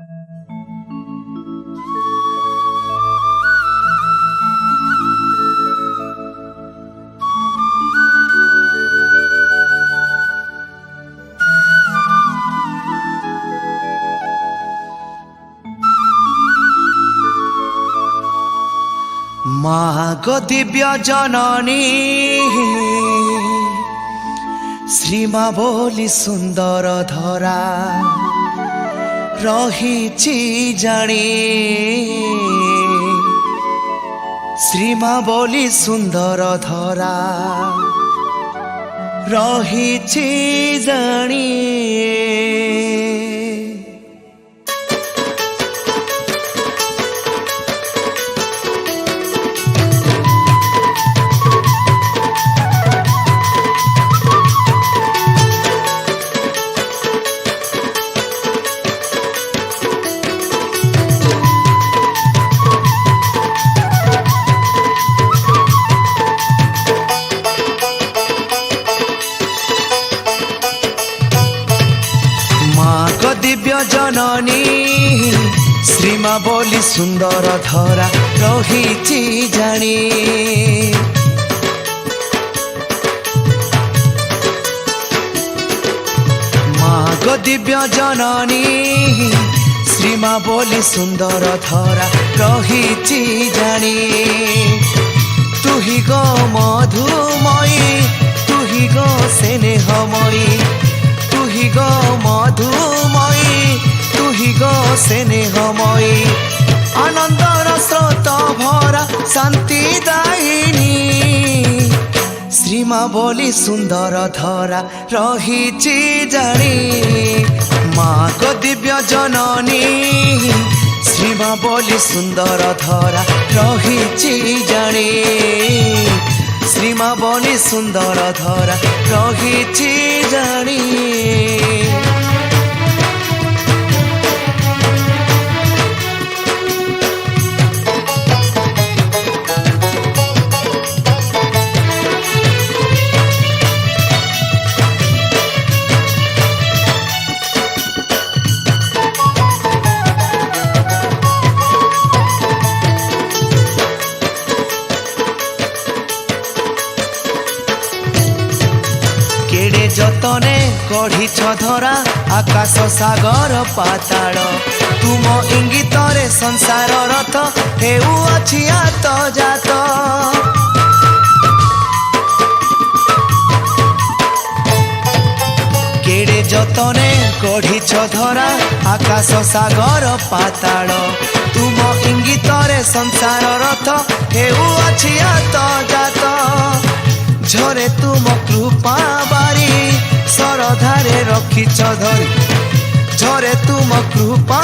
माँ गो दिव्य जननी श्रीमा बोली सुंदर धरा रही जानी श्रीमा बोली सुंदर धरा रही जानी। दिव्य जननी श्रीमा बोली सुंदर धरा रही जानी माँ गो दिव्य जननी श्रीमा बोली सुंदर धरा रही जानी। तू ही गो मधुमयी तू ही गो स्नेहमयी तू ही गो मधुमयी तू ही गो स्नेहमयी आनंदर स्रोत भरा शांति दायिनी श्रीमा बोली सुंदर धरा रही जानी। माँ गो दिव्य जननी श्रीमा बोली सुंदर धरा रही जानी श्रीमा बोली सुंदर धरा रही जानी। केड़े जतने गढ़ी धरा आकाश सागर पाताल तुम इंगितरे संसार रथ हेउअछि आत जात। केड़े जतने गढ़ी धरा आकाश सागर पाताल तुम इंगितरे संसार रथ हेउअछि आत जात। झरे तुम कृपा बारी सरधारे रखिछ धरी झरे तुम कृपा